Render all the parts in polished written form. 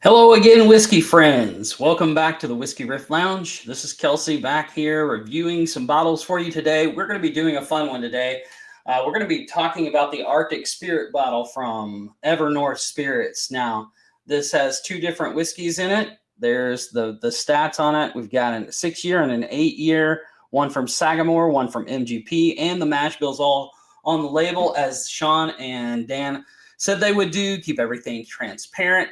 Hello again, whiskey friends. Welcome back to the Whiskey Riff Lounge. This is Kelsey back here reviewing some bottles for you today. We're going to be doing a fun one today. We're going to be talking about the Artic Spirit bottle from Evernorth Spirits. Now, this has two different whiskeys in it. There's the stats on it. We've got a 6-year and an 8-year, one from Sagamore, one from MGP, and the mash bills all on the label, as Sean and Dan said they would do. Keep everything transparent.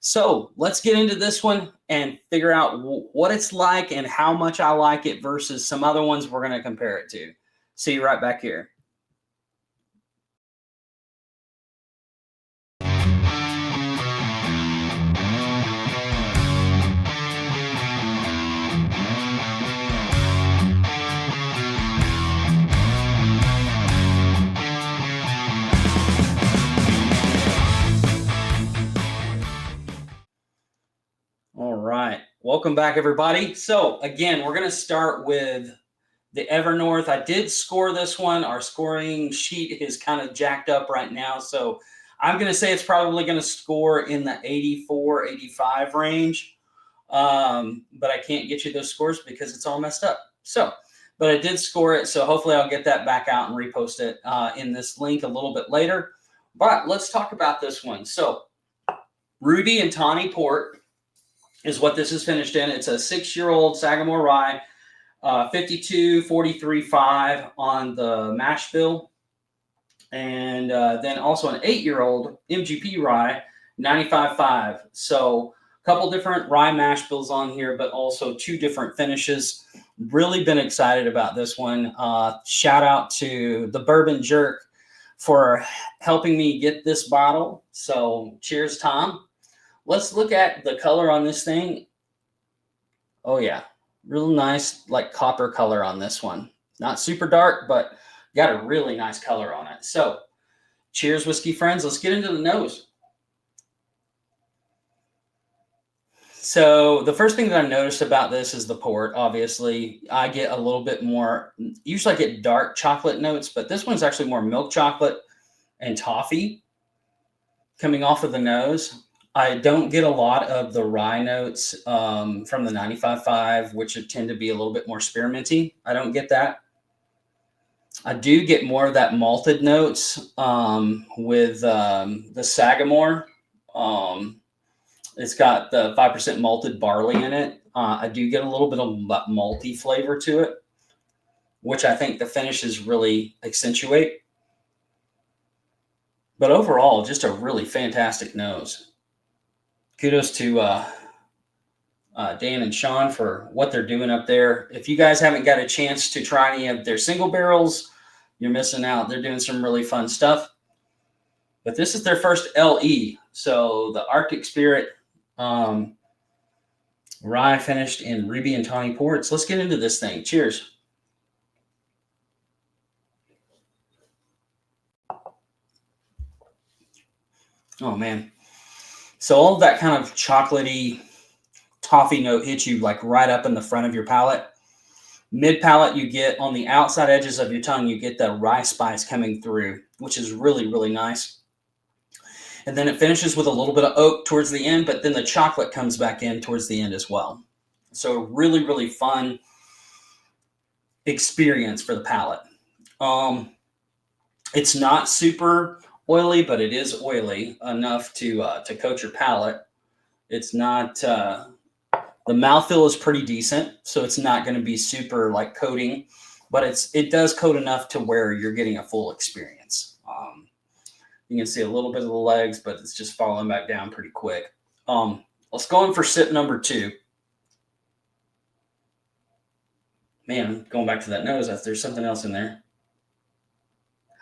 So let's get into this one and figure out what it's like and how much I like it versus some other ones we're going to compare it to. See you right back here. All right. Welcome back, everybody. So again, we're going to start with the Evernorth. I did score this one. Our scoring sheet is kind of jacked up right now. So I'm going to say it's probably going to score in the 84, 85 range. But I can't get you those scores because it's all messed up. So, but I did score it. So hopefully I'll get that back out and repost it in this link a little bit later. But let's talk about this one. So Ruby and Tawny Port is what this is finished in. It's a 6-year-old Sagamore Rye, 52, 43.5 on the mash bill. And then also an 8-year-old MGP Rye, 95.5. So a couple different rye mash bills on here, but also two different finishes. Really been excited about this one. Shout out to the Bourbon Jerk for helping me get this bottle. So cheers, Tom. Let's look at the color on this thing. Oh yeah, real nice like copper color on this one. Not super dark, but got a really nice color on it. So cheers, whiskey friends. Let's get into the nose. So the first thing that I noticed about this is the port. Obviously, I get a little bit more, usually I get dark chocolate notes, but this one's actually more milk chocolate and toffee coming off of the nose. I don't get a lot of the rye notes from the 95.5, which tend to be a little bit more spearminty. I don't get that. I do get more of that malted notes with the Sagamore. It's got the 5% malted barley in it. I do get a little bit of malty flavor to it, which I think the finishes really accentuate. But overall, just a really fantastic nose. Kudos to Dan and Sean for what they're doing up there. If you guys haven't got a chance to try any of their single barrels, you're missing out. They're doing some really fun stuff. But this is their first LE. So the Arctic Spirit rye finished in Ruby and Tawny ports. Let's get into this thing. Cheers. Oh, man. So all of that kind of chocolatey toffee note hits you like right up in the front of your palate. Mid palate, you get on the outside edges of your tongue, you get the rye spice coming through, which is really, really nice. And then it finishes with a little bit of oak towards the end, but then the chocolate comes back in towards the end as well. So really, really fun experience for the palate. It's not super oily, but it is oily enough to coat your palate. It's not the mouthfeel is pretty decent, so it's not going to be super like coating, but it does coat enough to where you're getting a full experience. You can see a little bit of the legs, but it's just falling back down pretty quick. Let's go in for sip number 2. Man, going back to that nose, there's something else in there.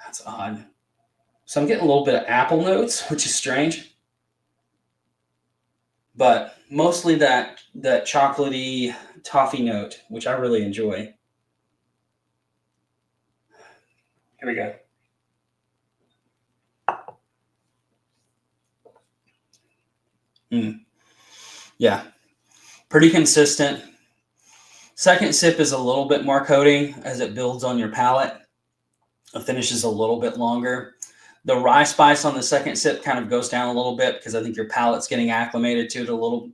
That's odd. So I'm getting a little bit of apple notes, which is strange. But mostly that chocolatey toffee note, which I really enjoy. Here we go. Yeah, pretty consistent. Second sip is a little bit more coating as it builds on your palate. The finish is a little bit longer. The rye spice on the second sip kind of goes down a little bit because I think your palate's getting acclimated to it a little.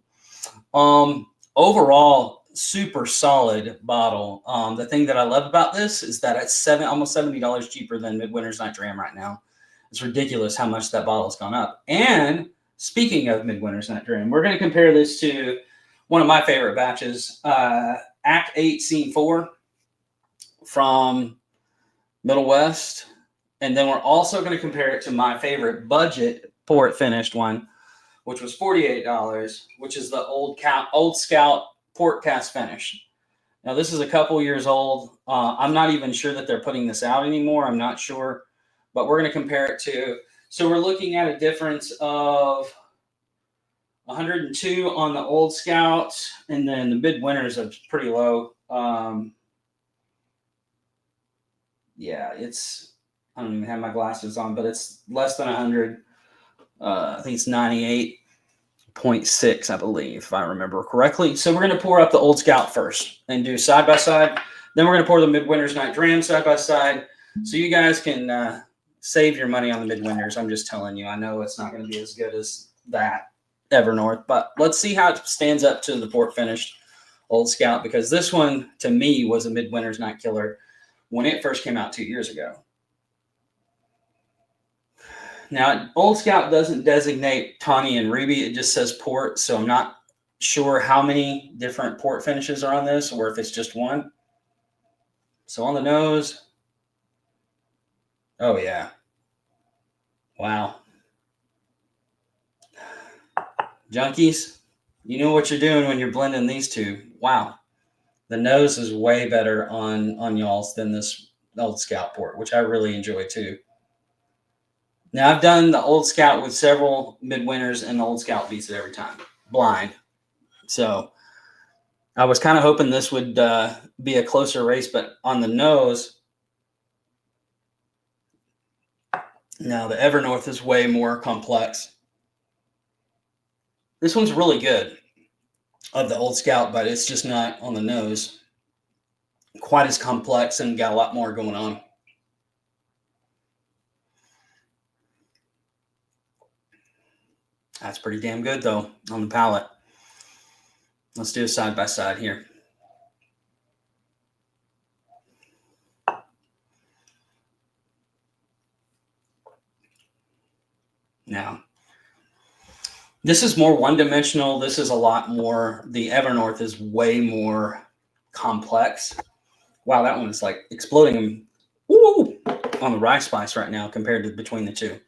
Overall, super solid bottle. The thing that I love about this is that it's almost $70 cheaper than Midwinter's Night Dram right now. It's ridiculous how much that bottle's gone up. And speaking of Midwinter's Night Dram, we're going to compare this to one of my favorite batches, Act 8, Scene 4 from Middle West. And then we're also going to compare it to my favorite budget port finished one, which was $48, which is the Old Scout port cast finish. Now, this is a couple years old. I'm not even sure that they're putting this out anymore. I'm not sure, but we're going to compare it to. So we're looking at a difference of 102 on the Old Scout, and then the Midwinter's is pretty low. Yeah, I don't even have my glasses on, but it's less than 100. I think it's 98.6, I believe, if I remember correctly. So we're going to pour up the Old Scout first and do side by side. Then we're going to pour the Midwinter's Night Dram side by side. So you guys can save your money on the Midwinter's. I'm just telling you. I know it's not going to be as good as that Evernorth, but let's see how it stands up to the port finished Old Scout, because this one, to me, was a Midwinter's Night Killer when it first came out 2 years ago. Now, Old Scout doesn't designate tawny and ruby. It just says port, so I'm not sure how many different port finishes are on this or if it's just one. So on the nose, oh, yeah. Wow. Junkies, you know what you're doing when you're blending these two. Wow. The nose is way better on y'all's than this Old Scout port, which I really enjoy too. Now, I've done the Old Scout with several Midwinters, and the Old Scout beats it every time, blind. So I was kind of hoping this would be a closer race, but on the nose, now the Evernorth is way more complex. This one's really good of the Old Scout, but it's just not on the nose quite as complex and got a lot more going on. That's pretty damn good, though, on the palate. Let's do a side by side here. Now, this is more one-dimensional. This is a lot more. The Evernorth is way more complex. Wow, that one is like exploding on the rye spice right now compared to between the two.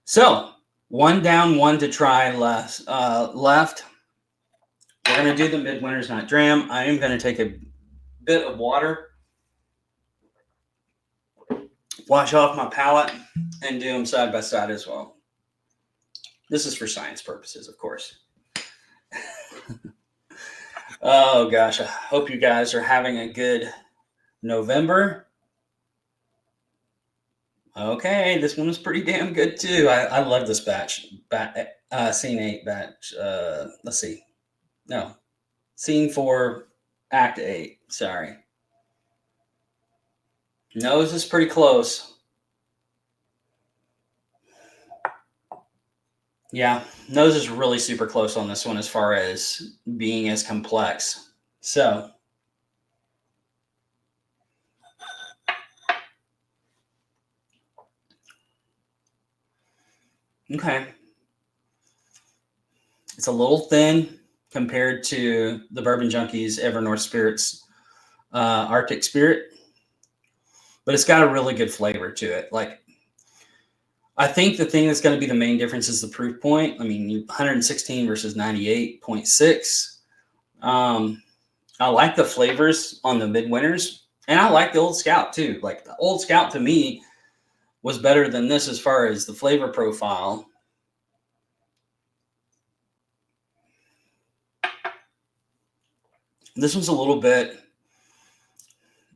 So, one down, one to try left. We're going to do the Midwinter's Night Dram. I am going to take a bit of water, wash off my palate, and do them side by side as well. This is for science purposes, of course. Oh, gosh. I hope you guys are having a good November. Okay, this one was pretty damn good, too. I love this batch. Scene 8 batch. Let's see. No. Scene 4, Act 8. Sorry. Nose is pretty close. Yeah, nose is really super close on this one as far as being as complex. So, okay. It's a little thin compared to the Bourbon Junkies Evernorth Spirits Artic Spirit, but it's got a really good flavor to it. Like, I think the thing that's going to be the main difference is the proof point. I mean, 116 versus 98.6. I like the flavors on the Midwinters, and I like the Old Scout too. Like, the Old Scout to me was better than this as far as the flavor profile. This one's a little bit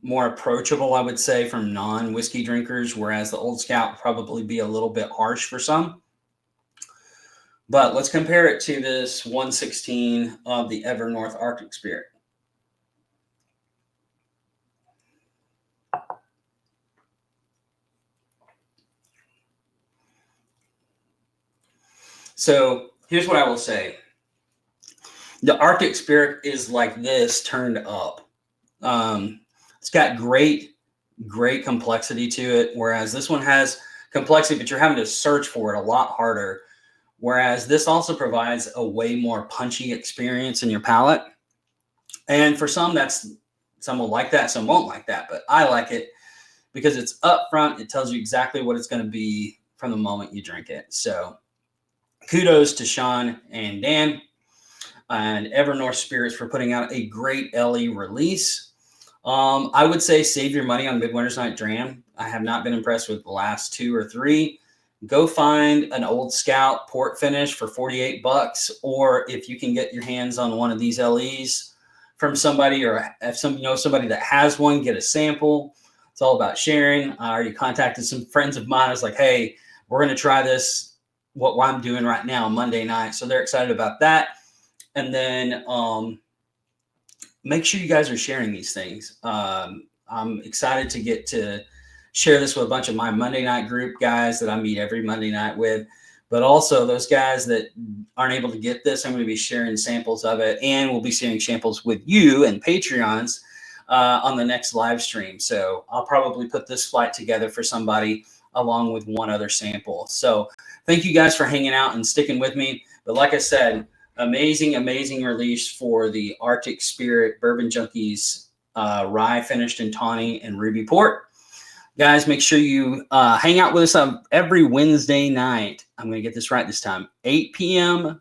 more approachable, I would say, from non-whiskey drinkers, whereas the Old Scout would probably be a little bit harsh for some. But let's compare it to this 116 of the Evernorth Arctic Spirit. So here's what I will say. The Arctic Spirit is like this turned up. It's got great complexity to it, whereas this one has complexity, but you're having to search for it a lot harder. Whereas this also provides a way more punchy experience in your palate. And for some, some will like that, some won't like that, but I like it because it's upfront. It tells you exactly what it's going to be from the moment you drink it. So kudos to Sean and Dan and Evernorth Spirits for putting out a great LE release. I would say save your money on Midwinter's Night Dram. I have not been impressed with the last 2 or 3. Go find an Old Scout port finish for $48, or if you can get your hands on one of these LEs from somebody, or if somebody that has one, get a sample. It's all about sharing. I already contacted some friends of mine. I was like, hey, we're going to try this, what I'm doing right now Monday night. So they're excited about that. And then make sure you guys are sharing these things. I'm excited to get to share this with a bunch of my Monday night group guys that I meet every Monday night with, but also those guys that aren't able to get this. I'm going to be sharing samples of it, and we'll be sharing samples with you and Patreons on the next live stream. So I'll probably put this flight together for somebody along with one other sample. So thank you guys for hanging out and sticking with me. But like I said, amazing release for the Arctic Spirit Bourbon Junkies rye finished in tawny and ruby port. Guys, make sure you hang out with us every Wednesday night. I'm going to get this right this time. 8 p.m.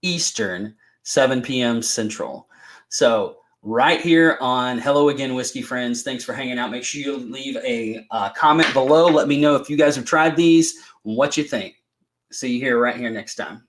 Eastern, 7 p.m. Central. So right here on Hello Again, Whiskey Friends. Thanks for hanging out. Make sure you leave a comment below. Let me know if you guys have tried these and what you think. See you here right here next time.